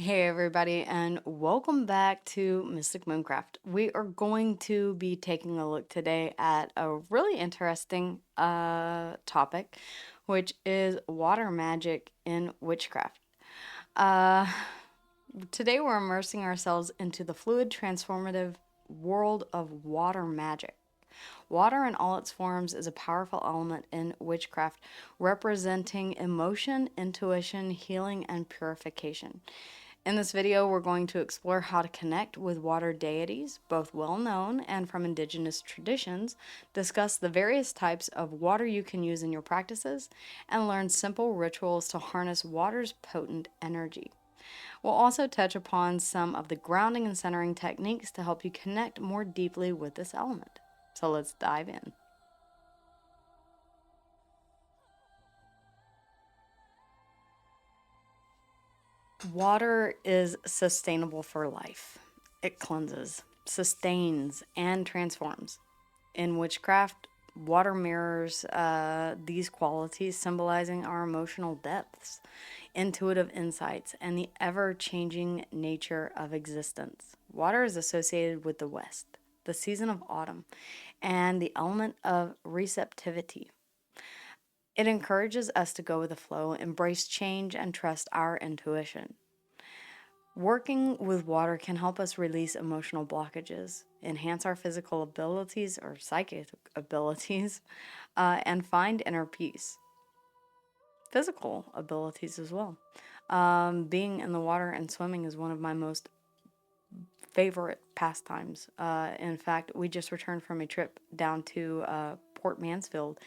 Hey everybody, and welcome back to Mystic Mooncraft. We are going to be taking a look today at a really interesting topic, which is water magic in witchcraft. Uh, Today we're immersing ourselves into the fluid, transformative world of water magic. Water in all its forms is a powerful element in witchcraft, representing emotion, intuition, healing, and purification. In this video, we're going to explore how to connect with water deities, both well known and from indigenous traditions, discuss the various types of water you can use in your practices, and learn simple rituals to harness water's potent energy. We'll also touch upon some of the grounding and centering techniques to help you connect more deeply with this element. So let's dive in. Water is sustainable for life. It cleanses, sustains, and transforms. In witchcraft, water mirrors these qualities, symbolizing our emotional depths, intuitive insights, and the ever changing nature of existence. Water is associated with the West, the season of autumn, and the element of receptivity. It encourages us to go with the flow, embrace change, and trust our intuition. Working with water can help us release emotional blockages, enhance our physical abilities or psychic abilities, and find inner peace. Physical abilities as well. Being in the water and swimming is one of my most favorite pastimes. In fact, we just returned from a trip down to Port Mansfield,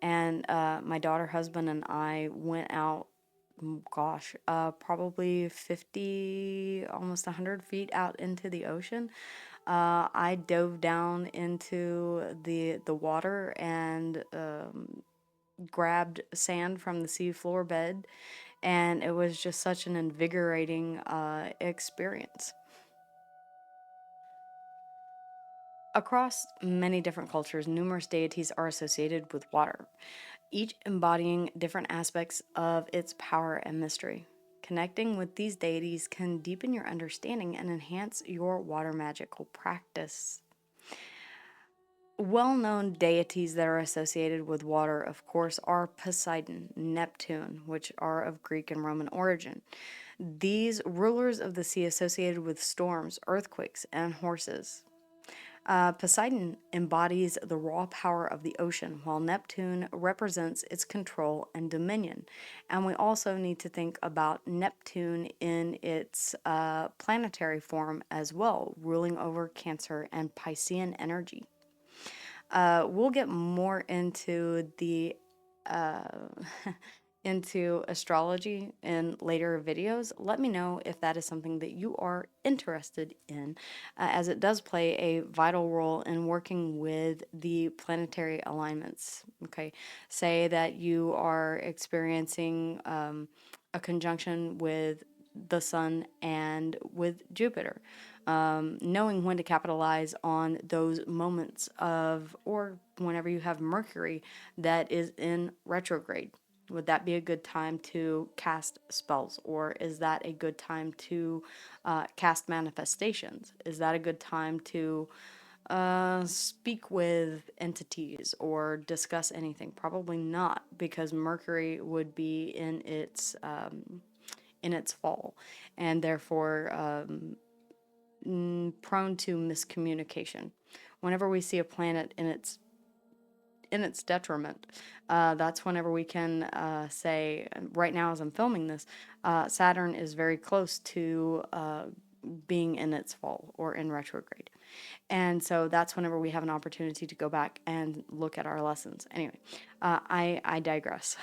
and my daughter, husband, and I went out. Gosh, probably 50, almost 100 feet out into the ocean. I dove down into the water and grabbed sand from the seafloor bed, and it was just such an invigorating experience. Across many different cultures, numerous deities are associated with water, each embodying different aspects of its power and mystery. Connecting with these deities can deepen your understanding and enhance your water magical practice. Well known deities that are associated with water, of course, are Poseidon, Neptune, which are of Greek and Roman origin. These rulers of the sea associated with storms, earthquakes, and horses. Poseidon embodies the raw power of the ocean, while Neptune represents its control and dominion. And we also need to think about Neptune in its planetary form as well, ruling over Cancer and Piscean energy. We'll get more into the uh, into astrology in later videos. Let me know if that is something that you are interested in, as it does play a vital role in working with the planetary alignments. Okay, say that you are experiencing a conjunction with the sun and with Jupiter. Knowing when to capitalize on those moments of, or whenever you have Mercury that is in retrograde. Would that be a good time to cast spells? Or is that a good time to cast manifestations? Is that a good time to speak with entities or discuss anything? Probably not, because Mercury would be in its fall, and therefore prone to miscommunication. Whenever we see a planet in its detriment, that's whenever we can say, right now as I'm filming this, Saturn is very close to being in its fall or in retrograde. And so that's whenever we have an opportunity to go back and look at our lessons. Anyway, I digress.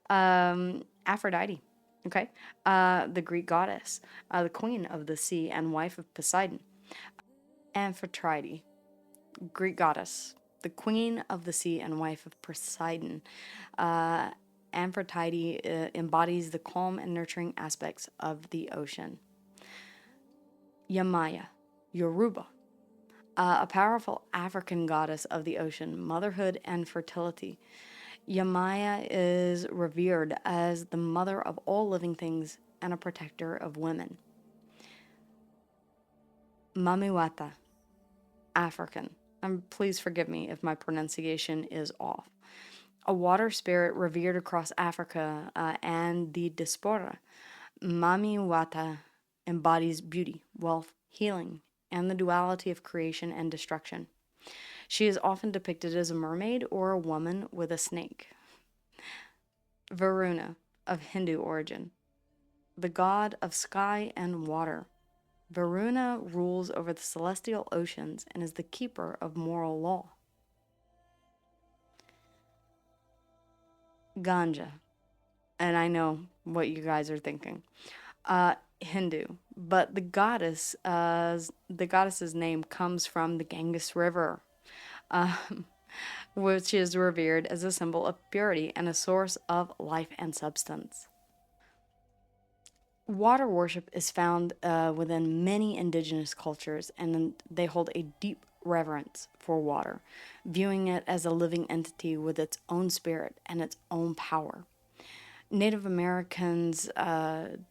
Aphrodite, okay? The Greek goddess, the queen of the sea and wife of Poseidon. Amphitrite, Greek goddess, the queen of the sea and wife of Poseidon. Uh, Amphitrite embodies the calm and nurturing aspects of the ocean. Yamaya, Yoruba, a powerful African goddess of the ocean, motherhood, and fertility. Yamaya is revered as the mother of all living things and a protector of women. Mamiwata, African. And please forgive me if my pronunciation is off. A water spirit revered across Africa and the diaspora. Mamiwata embodies beauty, wealth, healing, and the duality of creation and destruction. She is often depicted as a mermaid or a woman with a snake. Varuna, of Hindu origin, the god of sky and water. Varuna rules over the celestial oceans and is the keeper of moral law. Ganja, and I know what you guys are thinking. Hindu, but the goddess's name comes from the Ganges River, which is revered as a symbol of purity and a source of life and substance. Water worship is found within many indigenous cultures, and they hold a deep reverence for water, viewing it as a living entity with its own spirit and its own power. Native Americans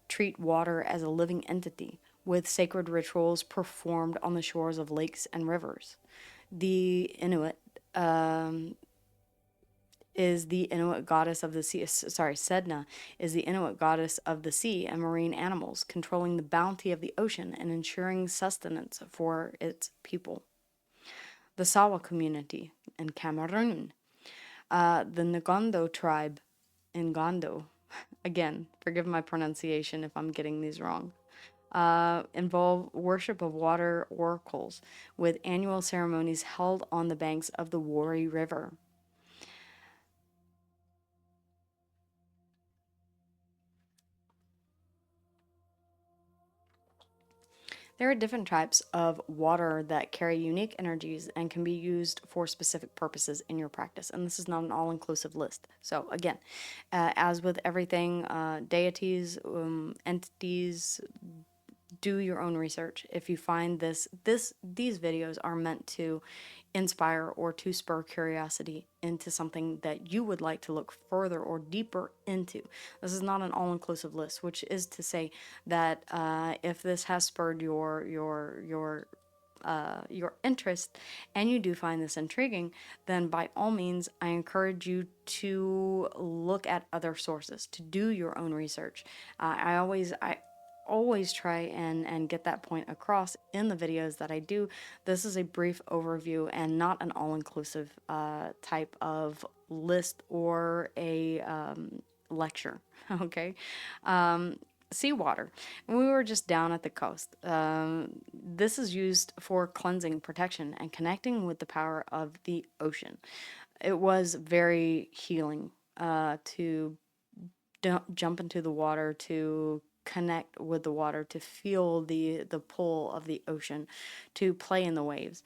treat water as a living entity, with sacred rituals performed on the shores of lakes and rivers. The Inuit is the Inuit goddess of the sea. Sorry, Sedna is the Inuit goddess of the sea and marine animals, controlling the bounty of the ocean and ensuring sustenance for its people. The Sawa community in Cameroon, the Ngondo tribe in Gondo, again, forgive my pronunciation if I'm getting these wrong, involve worship of water oracles with annual ceremonies held on the banks of the Wari River. There are different types of water that carry unique energies and can be used for specific purposes in your practice. And this is not an all inclusive list. So, again, as with everything, deities, entities, do your own research. If you find these videos are meant to inspire or to spur curiosity into something that you would like to look further or deeper into. This is not an all-inclusive list, which is to say that if this has spurred your interest and you do find this intriguing, then by all means, I encourage you to look at other sources, to do your own research. I always try and get that point across in the videos that I do. This is a brief overview and not an all-inclusive type of list or a lecture. Okay. Seawater. We were just down at the coast. This is used for cleansing, protection, and connecting with the power of the ocean. It was very healing to jump into the water, to connect with the water, to feel the pull of the ocean, to play in the waves,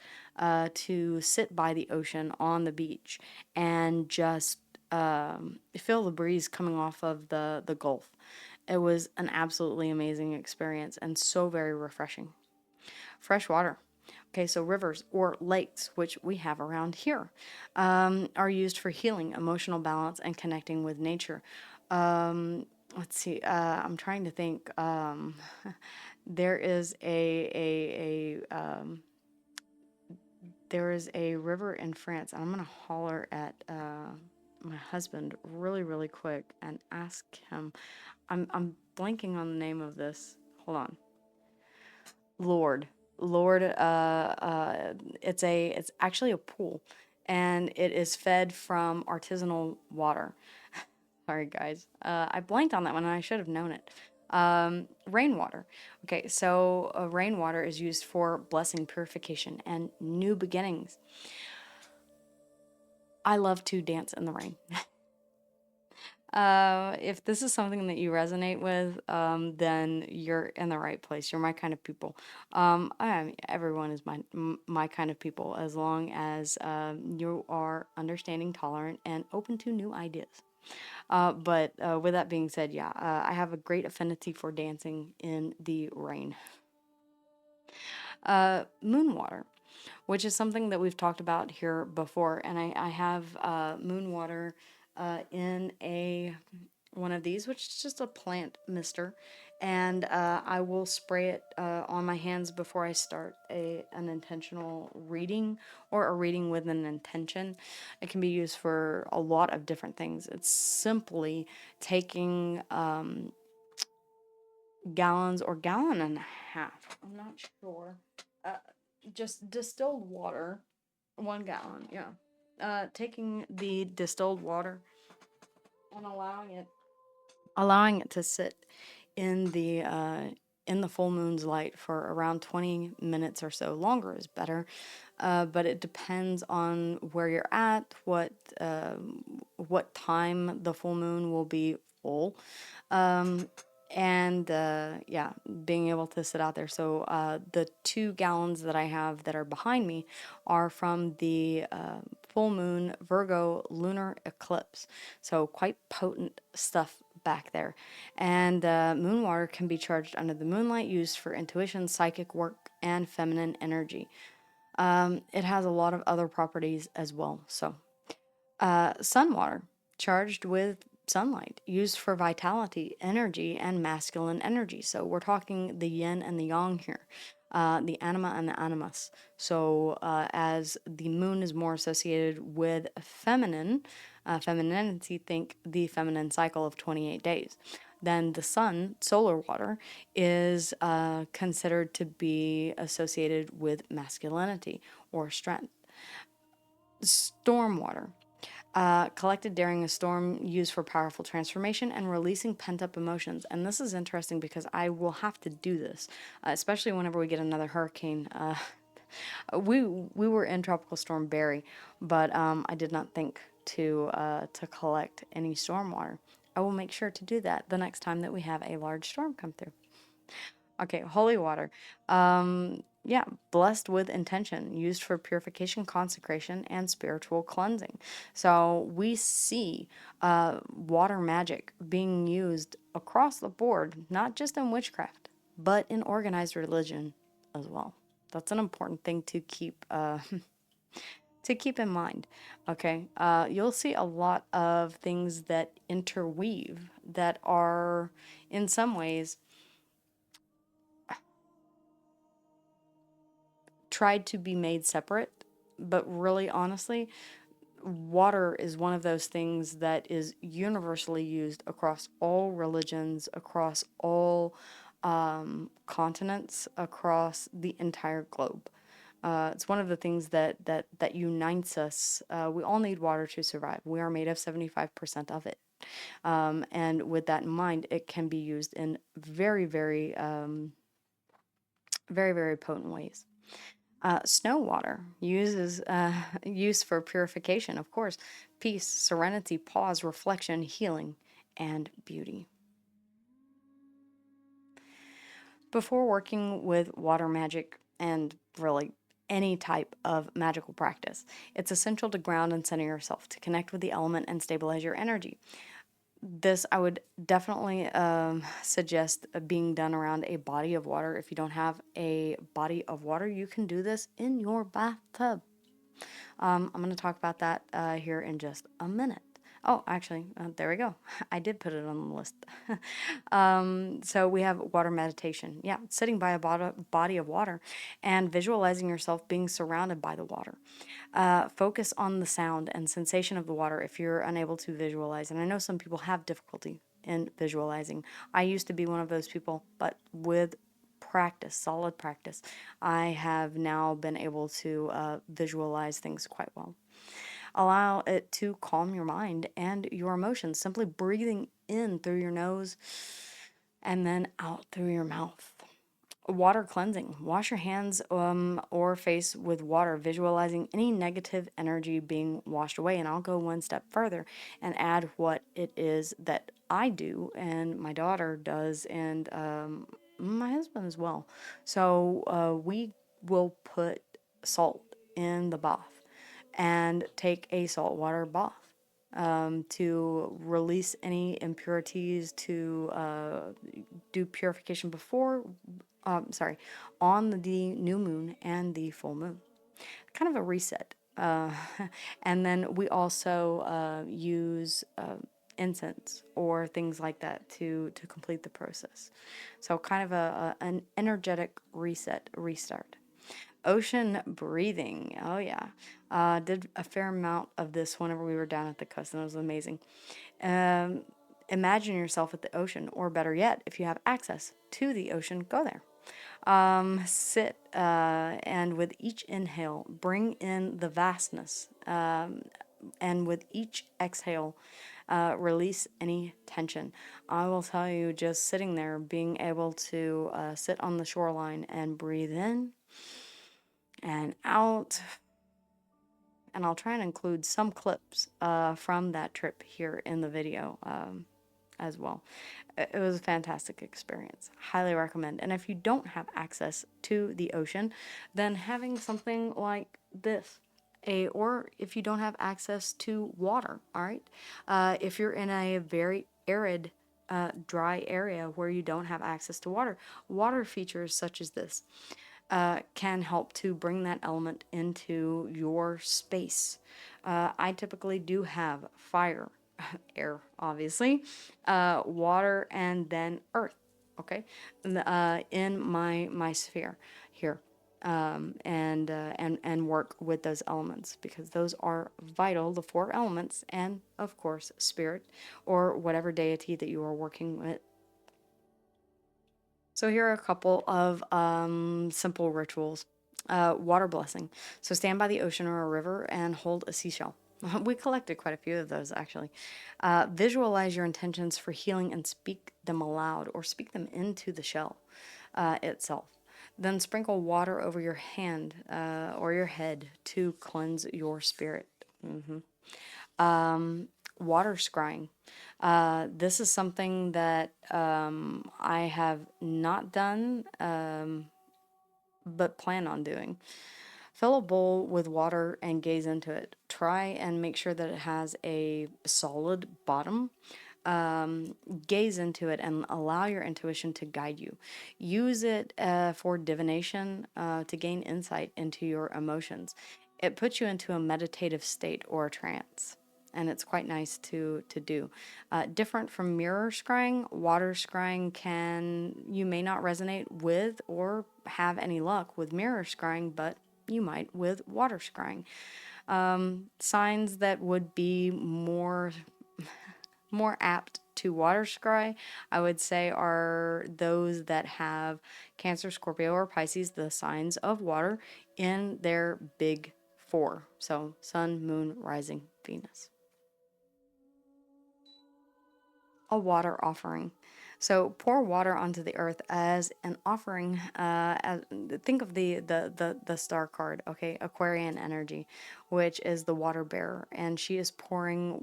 to sit by the ocean on the beach and just feel the breeze coming off of the Gulf. It was an absolutely amazing experience and so very refreshing. Fresh water. Okay, so rivers or lakes, which we have around here, are used for healing, emotional balance, and connecting with nature. Let's see. I'm trying to think. There is there is a river in France, and I'm gonna holler at my husband really quick and ask him. I'm blanking on the name of this. Hold on. Lord. Lord, it's actually a pool, and it is fed from artisanal water. Sorry, guys. I blanked on that one, and I should have known it. Rainwater. Okay, so rainwater is used for blessing, purification, and new beginnings. I love to dance in the rain. If this is something that you resonate with, then you're in the right place. You're my kind of people. I mean, everyone is my kind of people as long as you are understanding, tolerant, and open to new ideas. But with that being said, yeah, I have a great affinity for dancing in the rain. Moon water, which is something that we've talked about here before, and I have moon water in a one of these, which is just a plant mister, and I will spray it on my hands before I start an intentional reading or a reading with an intention. It can be used for a lot of different things. It's simply taking gallons or gallon and a half, I'm not sure, uh, just distilled water, 1 gallon, yeah. Taking the distilled water and allowing it to sit in the full moon's light for around 20 minutes or so. Longer is better, but it depends on where you're at, what time the full moon will be full. And yeah, being able to sit out there. So the 2 gallons that I have that are behind me are from the full moon Virgo lunar eclipse. So quite potent stuff back there. And moon water can be charged under the moonlight, used for intuition, psychic work, and feminine energy. It has a lot of other properties as well. So sun water, charged with sunlight, used for vitality, energy, and masculine energy. So we're talking the yin and the yang here, the anima and the animus. So as the moon is more associated with femininity, think the feminine cycle of 28 days. Then the sun, solar water, is considered to be associated with masculinity or strength. Storm water, collected during a storm, used for powerful transformation and releasing pent-up emotions. And this is interesting because I will have to do this, especially whenever we get another hurricane. We were in Tropical Storm Barry, but I did not think to collect any storm water. I will make sure to do that the next time that we have a large storm come through. Okay, holy water. Yeah, blessed with intention, used for purification, consecration, and spiritual cleansing. So we see water magic being used across the board, not just in witchcraft, but in organized religion as well. That's an important thing to keep to keep in mind. Okay, you'll see a lot of things that interweave that are, in some ways, tried to be made separate, but really honestly, water is one of those things that is universally used across all religions, across all continents, across the entire globe. It's one of the things that unites us. We all need water to survive. We are made of 75% of it. And with that in mind, it can be used in very, very, very, very potent ways. Snow water uses use for purification, of course, peace, serenity, pause, reflection, healing, and beauty. Before working with water magic and really any type of magical practice, it's essential to ground and center yourself, to connect with the element and stabilize your energy. This I would definitely suggest being done around a body of water. If you don't have a body of water, you can do this in your bathtub. I'm going to talk about that here in just a minute. Oh, actually, there we go. I did put it on the list. So we have water meditation. Yeah, sitting by a body of water and visualizing yourself being surrounded by the water. Focus on the sound and sensation of the water if you're unable to visualize. And I know some people have difficulty in visualizing. I used to be one of those people, but with practice, solid practice, I have now been able to visualize things quite well. Allow it to calm your mind and your emotions, simply breathing in through your nose and then out through your mouth. Water cleansing. Wash your hands or face with water, visualizing any negative energy being washed away. And I'll go one step further and add what it is that I do and my daughter does, and my husband as well. So we will put salt in the bath and take a saltwater bath to release any impurities, to do purification on the new moon and the full moon. Kind of a reset. And then we also use incense or things like that to complete the process. So kind of an energetic reset, restart. Ocean breathing. Oh yeah. Did a fair amount of this whenever we were down at the coast, and it was amazing. Um, Imagine yourself at the ocean, or better yet, if you have access to the ocean, go there. Sit and with each inhale, bring in the vastness. And with each exhale, release any tension. I will tell you, just sitting there, being able to sit on the shoreline and breathe in and out. And I'll try and include some clips from that trip here in the video as well. It was a fantastic experience. Highly recommend. And if you don't have access to the ocean, then having something like this. Or if you don't have access to water, all right? If you're in a very arid, dry area where you don't have access to water, water features such as this can help to bring that element into your space. I typically do have fire, air, obviously, water, and then earth. Okay, in my sphere here, and work with those elements because those are vital. The four elements, and of course, spirit or whatever deity that you are working with. So here are a couple of simple rituals. Water blessing. So stand by the ocean or a river and hold a seashell. We collected quite a few of those actually. Visualize your intentions for healing and speak them aloud or speak them into the shell itself. Then sprinkle water over your hand or your head to cleanse your spirit. Water scrying. This is something that I have not done, but plan on doing. Fill a bowl with water and gaze into it. Try and make sure that it has a solid bottom. Gaze into it and allow your intuition to guide you. Use it for divination to gain insight into your emotions. It puts you into a meditative state or a trance, and it's quite nice to do. Different from mirror scrying, water scrying you may not resonate with or have any luck with mirror scrying, but you might with water scrying. Signs that would be more apt to water scry, I would say, are those that have Cancer, Scorpio, or Pisces, the signs of water, in their big four. So Sun, Moon, Rising, Venus. A water offering. So pour water onto the earth as an offering. Think of the star card, okay, Aquarian energy, which is the water bearer, and she is pouring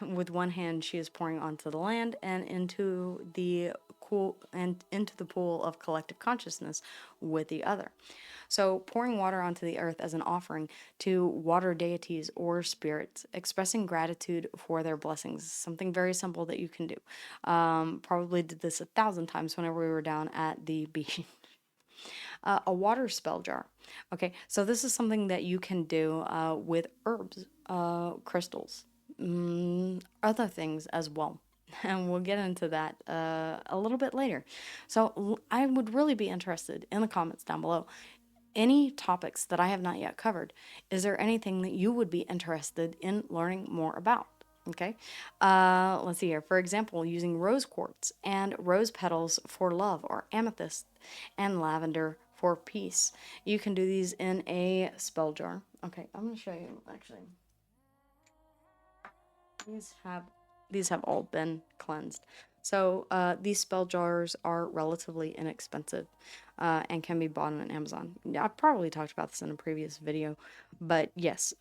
with one hand. She is pouring onto the land and into the pool of collective consciousness with the other. So, pouring water onto the earth as an offering to water deities or spirits, expressing gratitude for their blessings. Something very simple that you can do. Probably did this 1,000 times whenever we were down at the beach. A water spell jar. Okay, so this is something that you can do with herbs, crystals, other things as well. And we'll get into that a little bit later. So I would really be interested in the comments down below. Any topics that I have not yet covered. Is there anything that you would be interested in learning more about? Okay, let's see here. For example, using rose quartz and rose petals for love, or amethyst and lavender for peace. You can do these in a spell jar. Okay, I'm going to show you actually. These have all been cleansed. So these spell jars are relatively inexpensive and can be bought on Amazon. I probably talked about this in a previous video, but yes,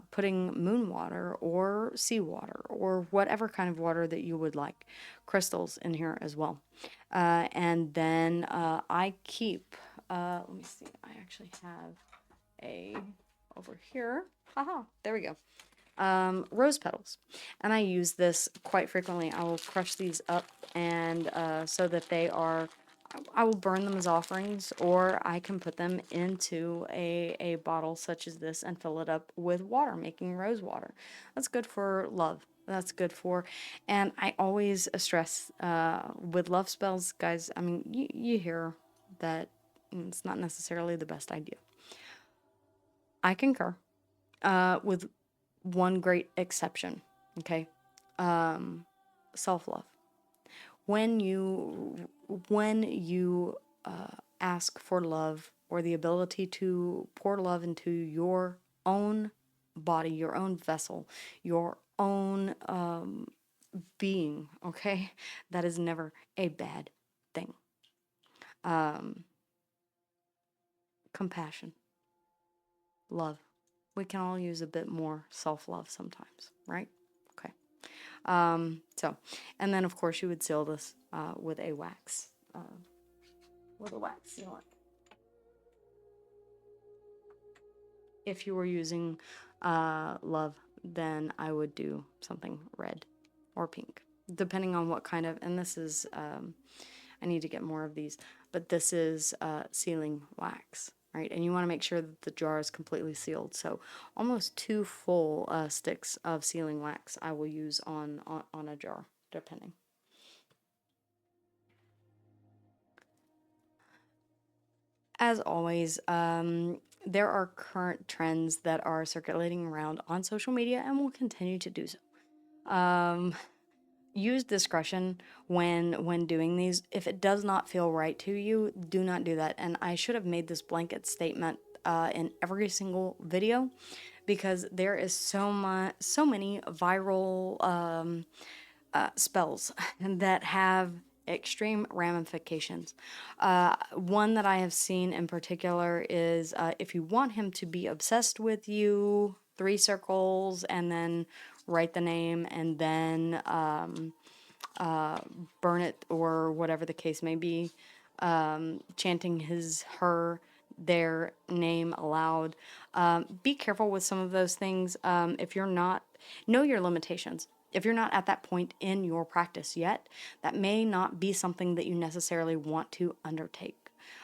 putting moon water or seawater or whatever kind of water that you would like, crystals in here as well. And then I keep, let me see, I actually have over here. Haha, there we go. Rose petals, and I use this quite frequently. I will crush these up and so that I will burn them as offerings, or I can put them into a bottle such as this and fill it up with water, making rose water. That's good for love. that's good for. And I always stress with love spells, guys. I mean, you hear that it's not necessarily the best idea. I concur with one great exception. Okay, self love. When you ask for love or the ability to pour love into your own body, your own vessel, your own being, okay, that is never a bad thing. Um, Compassion, love. We can all use a bit more self love sometimes, right? Okay. So, and then of course you would seal this with a wax, with a wax sealant. If you were using love, then I would do something red or pink, depending on what kind of. And this is, I need to get more of these, but this is sealing wax, right? And you want to make sure that the jar is completely sealed. So almost 2 full sticks of sealing wax I will use on a jar, depending. As always, there are current trends that are circulating around on social media and will continue to do so. Use discretion when doing these. If it does not feel right to you, do not do that. And I should have made this blanket statement in every single video, because there is so many viral spells that have extreme ramifications. One that I have seen in particular is if you want him to be obsessed with you, 3 circles, and then write the name, and then burn it, or whatever the case may be, chanting their name aloud. Be careful with some of those things. If you're not, know your limitations. If you're not at that point in your practice yet, that may not be something that you necessarily want to undertake.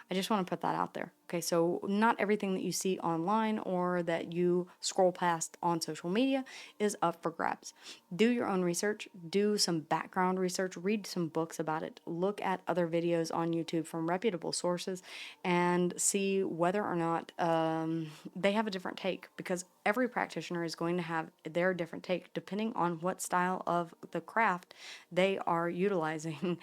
I just want to put that out there. Okay, so not everything that you see online or that you scroll past on social media is up for grabs. Do your own research, do some background research, read some books about it, look at other videos on YouTube from reputable sources, and see whether or not they have a different take, because every practitioner is going to have their different take depending on what style of the craft they are utilizing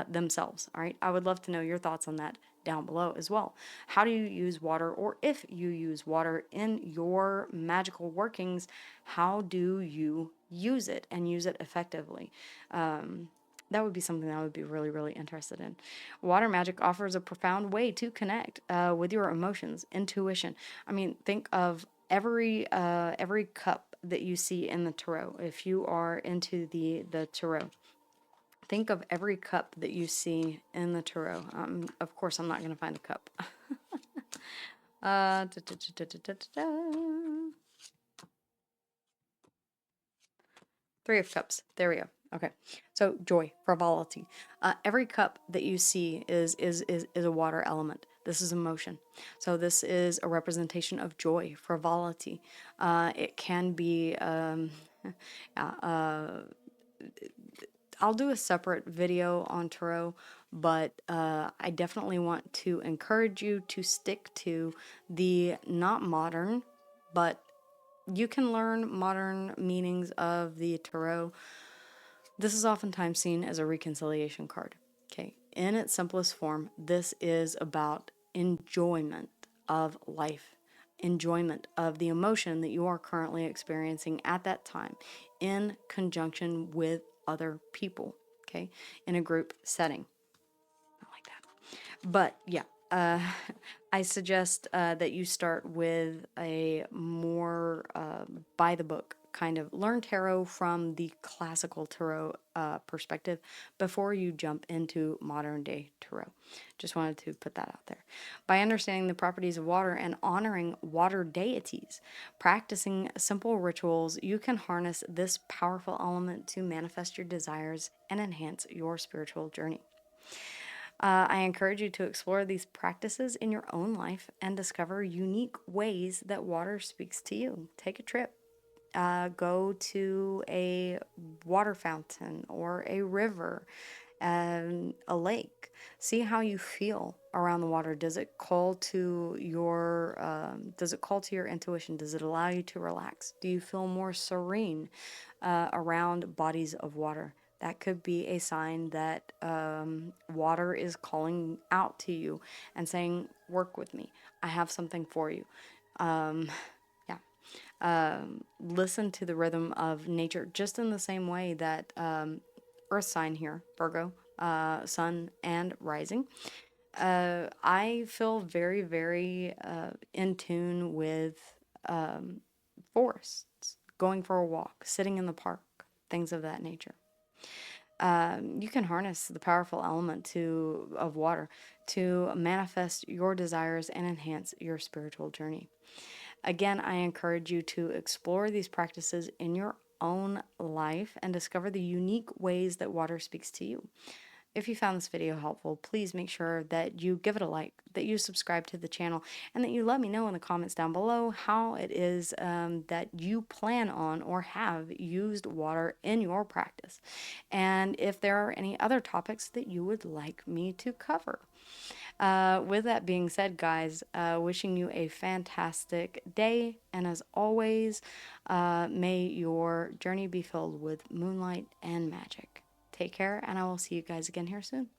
themselves. All right, I would love to know your thoughts on that down below as well. How do you use water, or if you use water in your magical workings, how do you use it and use it effectively? That would be something that I would be really, really interested in. Water magic offers a profound way to connect with your emotions, intuition. I mean, think of every cup that you see in the tarot. If you are into the tarot, think of every cup that you see in the tarot. Of course, I'm not going to find a cup. Da, da, da, da, da, da, da. 3 of Cups. There we go. Okay. So joy, frivolity. Every cup that you see is a water element. This is emotion. So this is a representation of joy, frivolity. It can be I'll do a separate video on tarot, but I definitely want to encourage you to stick to the not modern, but you can learn modern meanings of the tarot. This is oftentimes seen as a reconciliation card. Okay, in its simplest form, this is about enjoyment of life, enjoyment of the emotion that you are currently experiencing at that time, in conjunction with other people, okay, in a group setting. Not like that. But yeah, I suggest that you start with a more by the book kind of. Learn tarot from the classical tarot perspective before you jump into modern day tarot. Just wanted to put that out there. By understanding the properties of water and honoring water deities, practicing simple rituals, you can harness this powerful element to manifest your desires and enhance your spiritual journey. I encourage you to explore these practices in your own life and discover unique ways that water speaks to you. Take a trip. Go to a water fountain or a river, a lake. See how you feel around the water. Does it call to your intuition? Does it allow you to relax? Do you feel more serene around bodies of water? That could be a sign that water is calling out to you and saying, "Work with me. I have something for you." Yeah. Listen to the rhythm of nature, just in the same way that Earth sign here, Virgo, Sun and Rising. I feel very, very in tune with forests, going for a walk, sitting in the park, things of that nature. You can harness the powerful element of water to manifest your desires and enhance your spiritual journey. Again, I encourage you to explore these practices in your own life and discover the unique ways that water speaks to you. If you found this video helpful, please make sure that you give it a like, that you subscribe to the channel, and that you let me know in the comments down below how it is that you plan on or have used water in your practice, and if there are any other topics that you would like me to cover. With that being said, guys, wishing you a fantastic day, and as always, may your journey be filled with moonlight and magic. Take care, and I will see you guys again here soon.